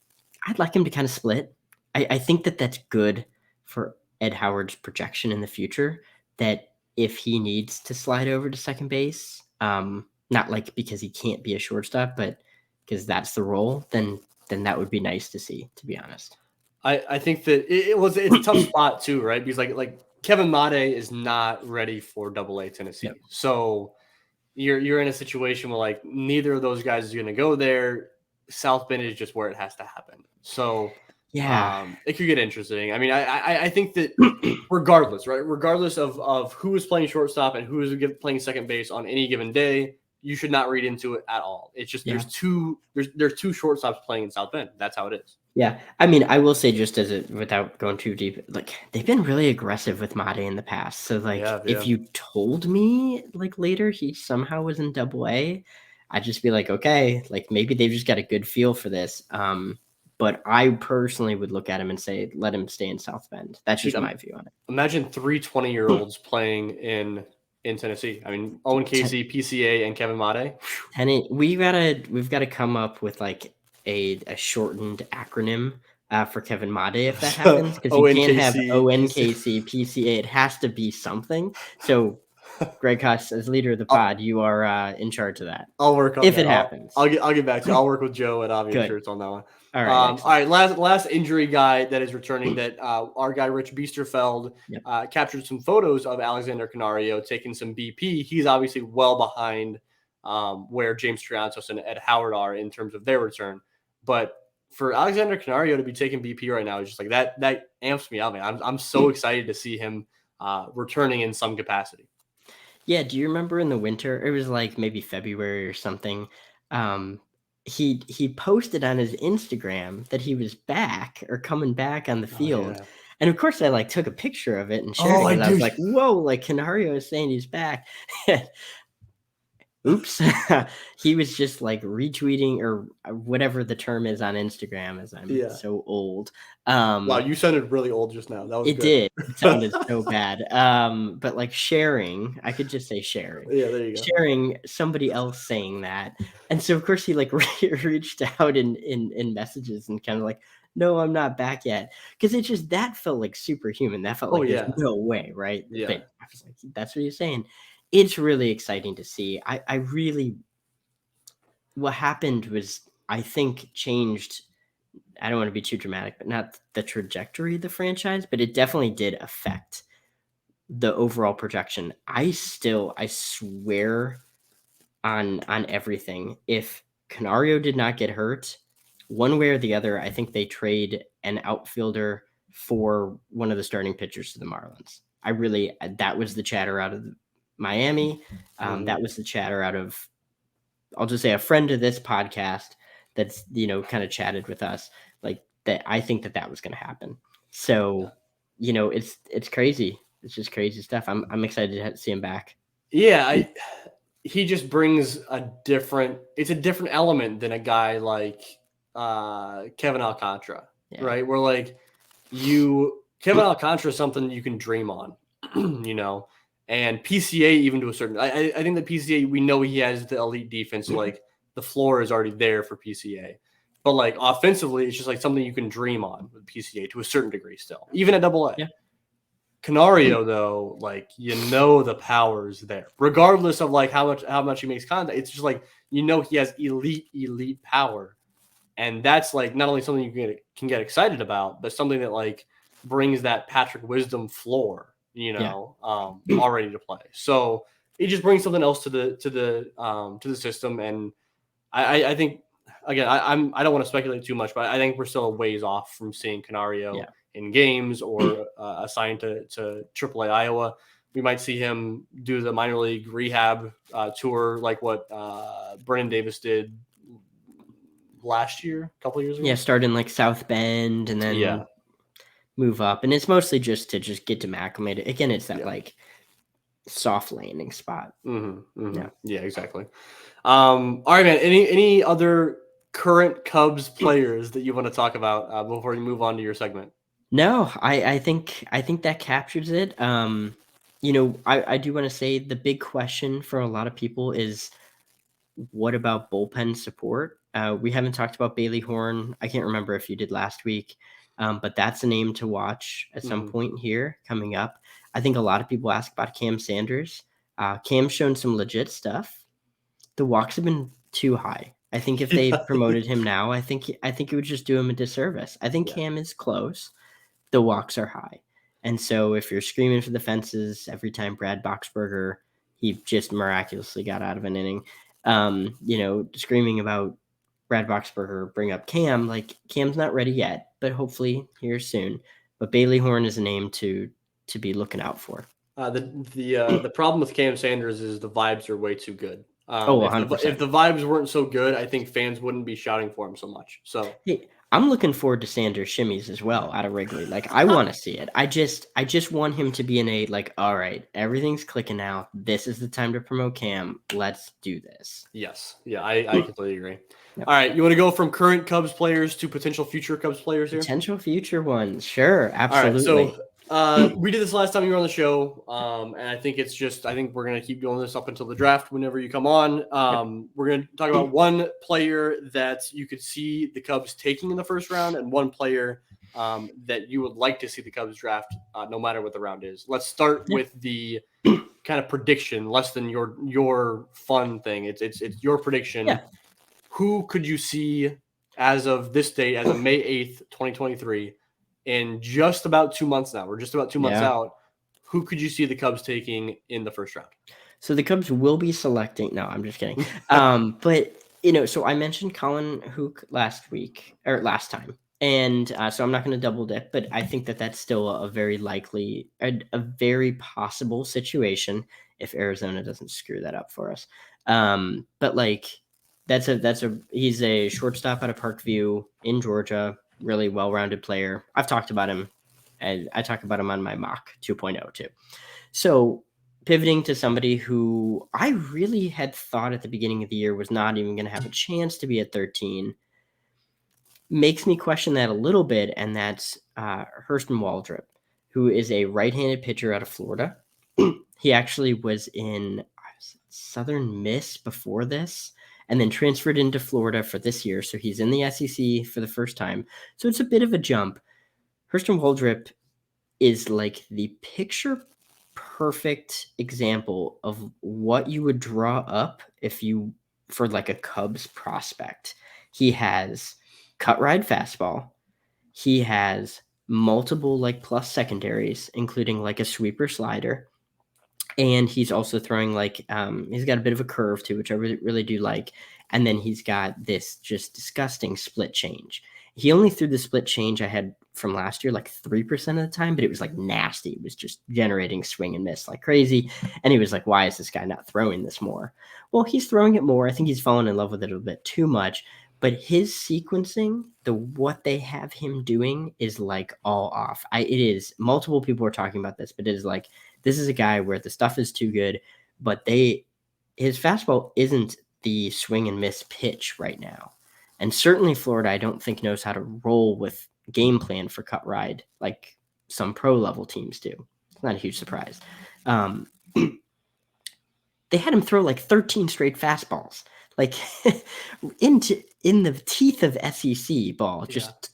I'd like him to kind of split. I think that that's good for Ed Howard's projection in the future. That if he needs to slide over to second base, not like because he can't be a shortstop, but because that's the role, then that would be nice to see. To be honest. I think that it's a tough spot too, right? Because like Kevin Made is not ready for Double A Tennessee, Yep. so you're in a situation where like neither of those guys is going to go there. South Bend is just where it has to happen. So Yeah. it could get interesting. I mean, I think that regardless, right? Regardless of who is playing shortstop and who is playing second base on any given day, you should not read into it at all. It's just Yeah. there's two shortstops playing in South Bend. That's how it is. Yeah, I mean, I will say just without going too deep, like they've been really aggressive with Made in the past. So like, if you told me like later he somehow was in Double A, I'd just be like, okay, like maybe they've just got a good feel for this. But I personally would look at him and say, let him stay in South Bend. That's just my view on it. Imagine 3 20-year-olds playing in Tennessee. I mean, Owen Casey, PCA, and Kevin Made. We've got to come up with like a shortened acronym for Kevin Made if that happens, because you can't have ONKC, PCA. It has to be something. So, Greg Huss, as leader of the pod, you are in charge of that. I'll work on if that. it happens. I'll get back to you. I'll work with Joe at Obvious Shirts on that one. All right. All right. Last injury guy that is returning. That our guy Rich Biesterfeld captured some photos of Alexander Canario taking some BP. He's obviously well behind where James Triantos and Ed Howard are in terms of their return. But for Alexander Canario to be taking BP right now is just like that amps me out, man. I'm so excited to see him returning in some capacity. Yeah, do you remember in the winter? It was like maybe February or something. He posted on his Instagram that he was back or coming back on the field. Yeah. And of course I like took a picture of it and shared it. I was like, whoa, like Canario is saying he's back. Oops. He was just like retweeting or whatever the term is on Instagram, as I'm so old. Wow, you sounded really old just now. That was it good. Did. It sounded so bad. But like sharing, I could just say sharing. Yeah, there you go. Sharing somebody else saying that. And so of course he like reached out in messages and kind of like, no, I'm not back yet. Because it just that felt like superhuman. That felt like there's no way, right? Yeah. But I was like, that's what he's saying. It's really exciting to see. I really, what happened was, I think, changed, I don't want to be too dramatic, but not the trajectory of the franchise, but it definitely did affect the overall projection. I swear on everything. If Canario did not get hurt, one way or the other, I think they trade an outfielder for one of the starting pitchers to the Marlins. That was the chatter out of Miami. That was the chatter out of, I'll just say, a friend of this podcast that's, kind of chatted with us like that. I think that was going to happen. So, it's crazy. It's just crazy stuff. I'm excited to see him back. Yeah. He just brings a different element than a guy like Kevin Alcantara, right? Where like Kevin Alcantara is something you can dream on, and PCA even to a certain, I think that PCA, we know he has the elite defense. So like the floor is already there for PCA, but like offensively, it's just like something you can dream on with PCA to a certain degree still, even at Double A. Yeah. Canario though, like the power is there, regardless of like how much he makes contact. It's just like he has elite power, and that's like not only something you can get excited about, but something that like brings that Patrick Wisdom floor, already to play. So it just brings something else to the system, and I think again I don't want to speculate too much, but I think we're still a ways off from seeing Canario in games or assigned to AAA Iowa. We might see him do the minor league rehab tour like what Brennan Davis did last year, a couple of years ago. Yeah, start in like South Bend and then move up. And it's mostly just to get to acclimated. Again, it's that like soft landing spot. Yeah, exactly. All right, man. Any other current Cubs players that you want to talk about before you move on to your segment? No, I think that captures it. I do want to say the big question for a lot of people is what about bullpen support? We haven't talked about Bailey Horn. I can't remember if you did last week, but that's a name to watch at some Mhm. point here coming up. I think a lot of people ask about Cam Sanders. Cam's shown some legit stuff. The walks have been too high. I think if they Yeah. promoted him now, I think it would just do him a disservice. I think Yeah. Cam is close. The walks are high. And so if you're screaming for the fences every time Brad Boxberger, he just miraculously got out of an inning, screaming about Brad Boxberger, bring up Cam, like Cam's not ready yet, but hopefully here soon. But Bailey Horn is a name to be looking out for. The problem with Cam Sanders is the vibes are way too good. Oh, If 100%. the vibes weren't so good, I think fans wouldn't be shouting for him so much. So Hey, I'm looking forward to Sanders shimmies as well out of Wrigley. Like I want to see it. I just want him to be in a like, all right, everything's clicking now. This is the time to promote Cam. Let's do this. yes, yeah, I completely agree. Yep. All right, you want to go from current Cubs players to potential future Cubs players here? Potential future ones. Sure, All right, absolutely. so we did this last time you were on the show, and I think I think we're gonna keep doing this up until the draft. Whenever you come on, Yep. we're gonna talk about one player that you could see the Cubs taking in the first round, and one player that you would like to see the Cubs draft, no matter what the round is. Let's start Yeah. with the kind of prediction, less than your fun thing. It's your prediction. Yeah. Who could you see as of this date, as of May 8th, 2023, in just about 2 months now? We're just about 2 months Yeah. out. Who could you see the Cubs taking in the first round? So the Cubs will be selecting. No, I'm just kidding. But so I mentioned Colin Hook last time, and so I'm not going to double dip, but I think that that's still a very likely, a very possible situation if Arizona doesn't screw that up for us. But like he's a shortstop out of Parkview in Georgia, really well-rounded player. I've talked about him, and I talk about him on my mock 2.0 too. So pivoting to somebody who I really had thought at the beginning of the year was not even going to have a chance to be at 13 makes me question that a little bit, and that's Hurston Waldrop, who is a right-handed pitcher out of Florida. He actually was in Southern Miss before this, and then transferred into Florida for this year. So he's in the SEC for the first time. So it's a bit of a jump. Hurston Waldrop is like the picture perfect example of what you would draw up for like a Cubs prospect. He has cut ride fastball. He has multiple like plus secondaries, including like a sweeper slider. And he's also throwing like he's got a bit of a curve too, which I really, really do like. And then he's got this just disgusting split change. He only threw the split change I had from last year like 3% of the time, but it was like nasty. It was just generating swing and miss like crazy. And he was like, why is this guy not throwing this more? Well, he's throwing it more. I think he's fallen in love with it a bit too much. But his sequencing, what they have him doing is like all off. It is multiple people are talking about this, but it is like this is a guy where the stuff is too good, but his fastball isn't the swing and miss pitch right now. And certainly Florida, I don't think knows how to roll with game plan for cut ride like some pro level teams do. It's not a huge surprise. They had him throw like 13 straight fastballs, like in the teeth of SEC ball, just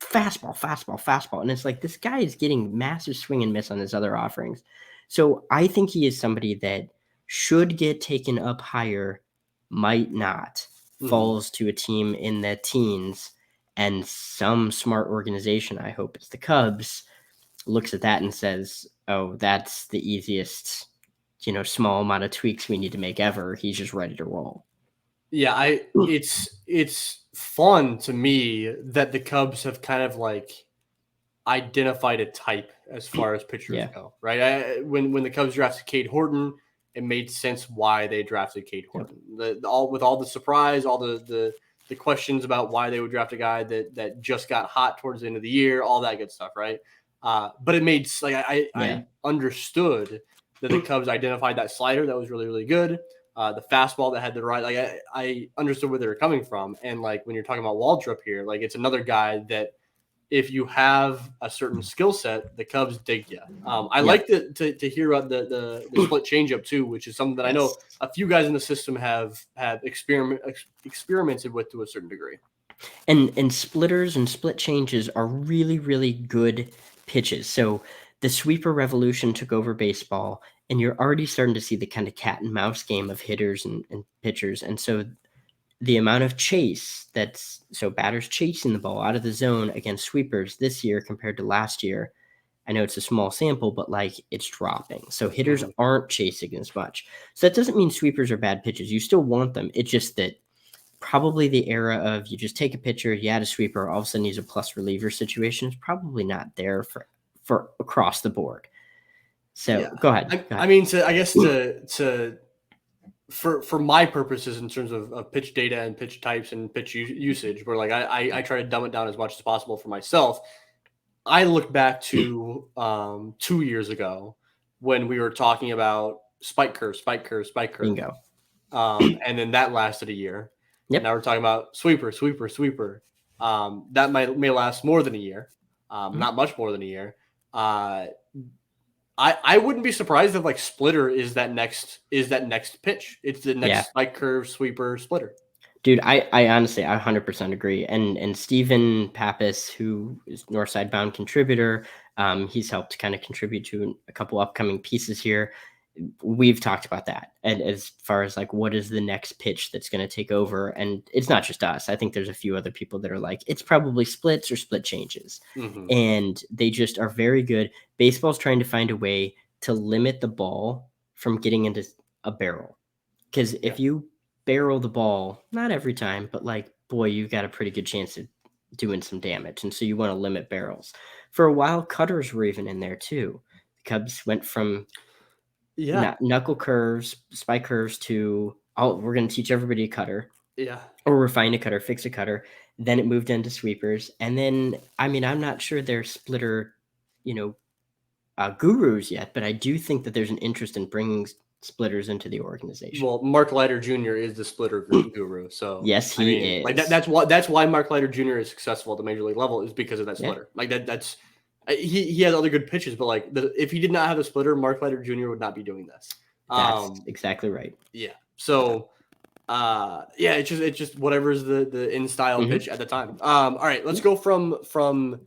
fastball, fastball, fastball. And it's like this guy is getting massive swing and miss on his other offerings. So I think he is somebody that should get taken up higher, might not, falls to a team in the teens, and some smart organization, I hope it's the Cubs, looks at that and says, oh, that's the easiest, small amount of tweaks we need to make ever. He's just ready to roll. Yeah, it's fun to me that the Cubs have kind of like identified a type as far as pitchers go, right? When the Cubs drafted Cade Horton, it made sense why they drafted Cade Horton. With all the surprise, all the questions about why they would draft a guy that just got hot towards the end of the year, all that good stuff, right? But it made like I understood that the Cubs identified that slider that was really, really good. The fastball that had the right, like I understood where they were coming from. And like when you're talking about Waldrop here, like it's another guy that if you have a certain skill set, the Cubs dig you. I Yep. like to hear about the split changeup too, which is something that I know a few guys in the system have experimented with to a certain degree. And splitters and split changes are really, really good pitches. So the sweeper revolution took over baseball, and you're already starting to see the kind of cat and mouse game of hitters and pitchers. And so the amount of chase so batters chasing the ball out of the zone against sweepers this year compared to last year, I know it's a small sample, but like it's dropping. So hitters aren't chasing as much. So that doesn't mean sweepers are bad pitches. You still want them. It's just that probably the era of you just take a pitcher, you add a sweeper, all of a sudden he's a plus reliever situation is probably not there for across the board. So go ahead. I mean, for my purposes in terms of pitch data and pitch types and pitch usage, where like I try to dumb it down as much as possible for myself. I look back to 2 years ago when we were talking about spike curve. Bingo. And then that lasted a year. Yep. Now we're talking about sweeper. That may last more than a year, not much more than a year. I wouldn't be surprised if like splitter is that next pitch. It's the next spike curve, sweeper, splitter. Dude, I honestly, I 100% agree. And Stephen Pappas, who is Northside Bound contributor, he's helped kind of contribute to a couple upcoming pieces here. We've talked about that. And as far as like, what is the next pitch that's going to take over? And it's not just us. I think there's a few other people that are like, it's probably splits or split changes. And they just are very good. Baseball's trying to find a way to limit the ball from getting into a barrel. Because if you barrel the ball, not every time, but like, boy, you've got a pretty good chance of doing some damage. And so you want to limit barrels. For a while, cutters were even in there too. The Cubs went from knuckle curves, spike curves to, we're going to teach everybody a cutter. Yeah. Or refine a cutter, fix a cutter. Then it moved into sweepers. And then, I mean, I'm not sure they're splitter, gurus yet, but I do think that there's an interest in bringing splitters into the organization. Well, Mark Leiter Jr. is the splitter guru. So yes, he is. Like that's why Mark Leiter Jr. is successful at the major league level is because of that splitter. Like that's he has other good pitches, but like if he did not have a splitter, Mark Leiter Jr. would not be doing this. That's exactly right. Yeah. So it's just whatever's the in style pitch at the time. All right, let's go from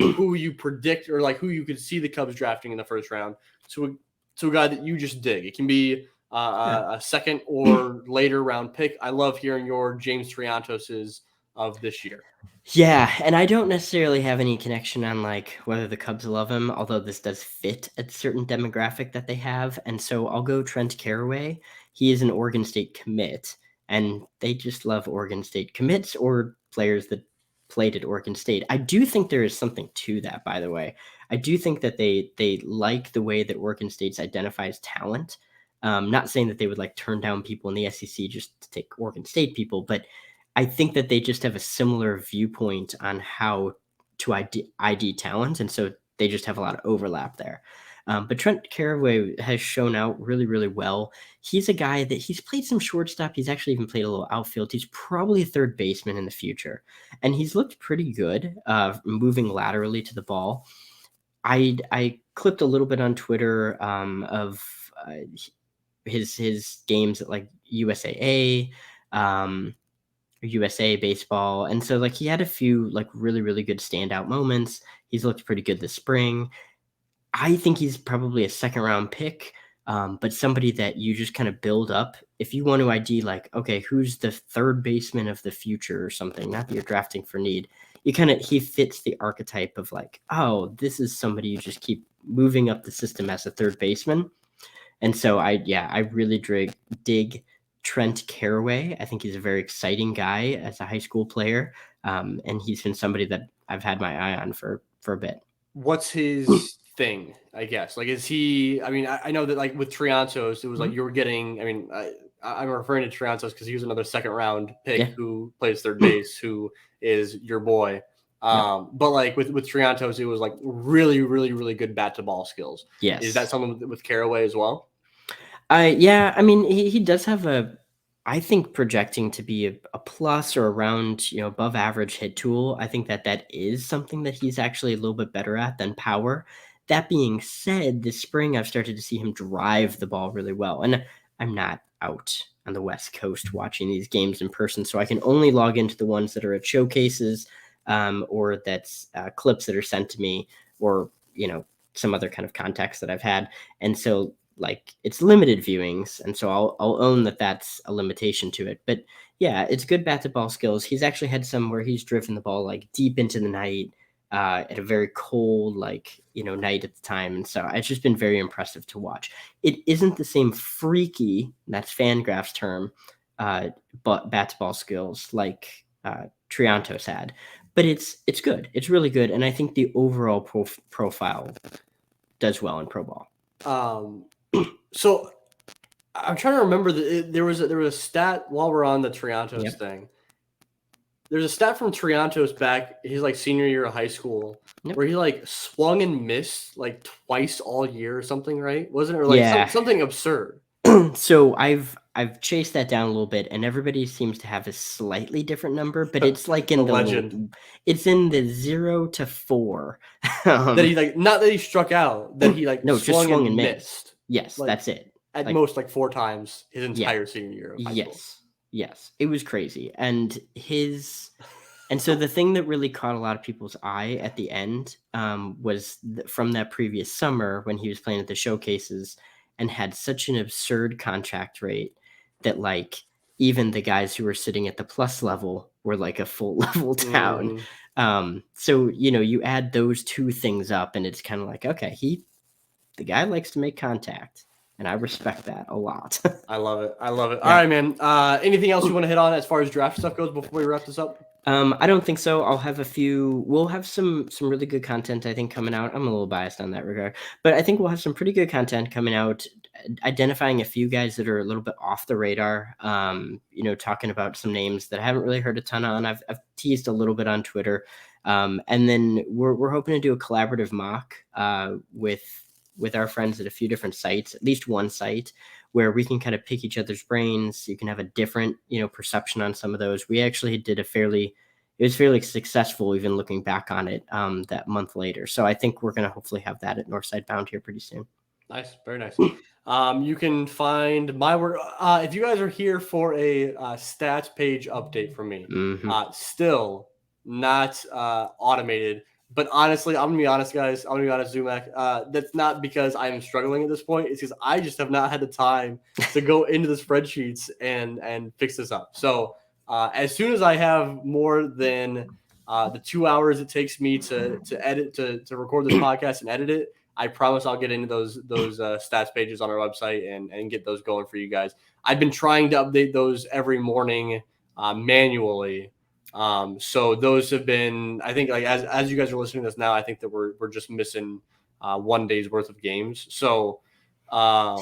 who you predict or like who you could see the Cubs drafting in the first round to a guy that you just dig. It can be a second or later round pick. I love hearing your James Triantoses of this year. Yeah, and I don't necessarily have any connection on like whether the Cubs love him, although this does fit a certain demographic that they have. And so I'll go Trent Caraway. He is an Oregon State commit, and they just love Oregon State commits or players that played at Oregon State. I do think there is something to that, by the way. I do think that they like the way that Oregon State identifies talent. Not saying that they would like turn down people in the SEC just to take Oregon State people, but I think that they just have a similar viewpoint on how to ID talent, and so they just have a lot of overlap there. But Trent Caraway has shown out really, really well. He's a guy that he's played some shortstop. He's actually even played a little outfield. He's probably a third baseman in the future, and he's looked pretty good moving laterally to the ball. I clipped a little bit on Twitter of his games at like USAA. USA baseball. And so like he had a few like really, really good standout moments. He's looked pretty good this spring. I think he's probably a second round pick, but somebody that you just kind of build up. If you want to ID like, okay, who's the third baseman of the future or something, not that you're drafting for need, he fits the archetype of like, oh, this is somebody you just keep moving up the system as a third baseman. And so I really dig Trent Caraway. I think he's a very exciting guy as a high school player. And he's been somebody that I've had my eye on for a bit. What's his thing, I guess? Like, is he, I mean, I know that like with Triantos, it was like you were getting, I mean, I'm referring to Triantos because he was another second round pick who plays third base, who is your boy. But like with Triantos, it was like really, really, really good bat to ball skills. Yes. Is that something with Caraway as well? Yeah, I mean, he does have a I think projecting to be a plus or around, above average hit tool, I think that is something that he's actually a little bit better at than power. That being said, this spring I've started to see him drive the ball really well. And I'm not out on the West Coast watching these games in person, so I can only log into the ones that are at showcases, or that's clips that are sent to me, or some other kind of context that I've had. And so it's limited viewings, and so I'll own that that's a limitation to it. But yeah, it's good bat to ball skills. He's actually had some where he's driven the ball deep into the night, at a very cold night at the time, and so it's just been very impressive to watch. It isn't the same freaky, that's Fangraph's term, but bat to ball skills like Triantos had, but it's good. It's really good, and I think the overall profile does well in pro ball. So I'm trying to remember there was a stat while we're on the Triantos thing. There's a stat from Triantos back his senior year of high school where he swung and missed twice all year or something, right? Wasn't it something absurd? So I've chased that down a little bit, and everybody seems to have a slightly different number, but it's in the legend. It's in the 0 to 4. That he not that he struck out, that he no, swung, just swung and missed. Yes, that's it. At most 4 times his entire senior year of high school. Yes, it was crazy. And so the thing that really caught a lot of people's eye at the end was from that previous summer when he was playing at the showcases and had such an absurd contact rate that even the guys who were sitting at the plus level were a full level down. So you add those two things up, and it's kind of okay, the guy likes to make contact, and I respect that a lot. I love it. Yeah. All right, man. Anything else you want to hit on as far as draft stuff goes before we wrap this up? I don't think so. We'll have some really good content, I think, coming out. I'm a little biased on that regard, but I think we'll have some pretty good content coming out, identifying a few guys that are a little bit off the radar, talking about some names that I haven't really heard a ton on. I've teased a little bit on Twitter. And then we're hoping to do a collaborative mock with our friends at a few different sites, at least one site, where we can kind of pick each other's brains. You can have a different, perception on some of those. We actually did it was fairly successful, even looking back on it that month later. So I think we're going to hopefully have that at Northside Bound here pretty soon. Nice. Very nice. You can find my work. If you guys are here for a stats page update from me, still not automated. But honestly, I'm going to be honest, guys. I'm going to be honest, Zumac. That's not because I'm struggling at this point. It's because I just have not had the time to go into the spreadsheets and fix this up. So as soon as I have more than the 2 hours it takes me to edit, to record this podcast and edit it, I promise I'll get into those stats pages on our website and get those going for you guys. I've been trying to update those every morning manually. So those have been, I think, as you guys are listening to this now, I think that we're just missing 1 day's worth of games. So those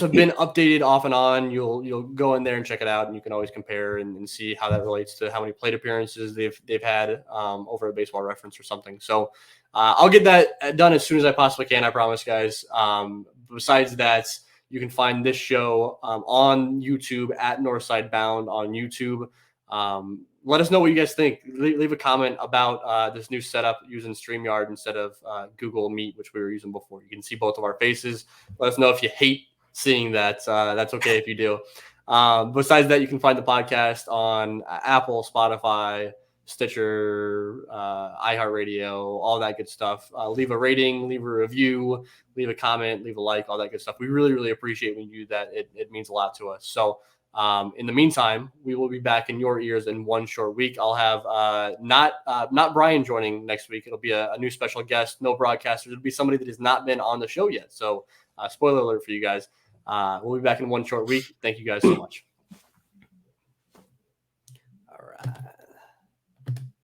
have been updated off and on. You'll go in there and check it out, and you can always compare and see how that relates to how many plate appearances they've had over a Baseball Reference or something. So I'll get that done as soon as I possibly can. I promise, guys. Besides that, you can find this show on YouTube at Northside Bound on YouTube. Let us know what you guys think. Leave a comment about this new setup using StreamYard instead of Google Meet, which we were using before. You can see both of our faces. Let us know if you hate seeing that. That's okay if you do. Besides that, you can find the podcast on Apple, Spotify, Stitcher, iHeartRadio, all that good stuff. Leave a rating, leave a review, leave a comment, leave a like, all that good stuff. We really, really appreciate when you do that. It means a lot to us. So in the meantime, we will be back in your ears in one short week. I'll have not Brian joining next week. It'll be a new special guest, no broadcasters. It'll be somebody that has not been on the show yet. So spoiler alert for you guys. We'll be back in one short week. Thank you guys so much. All right.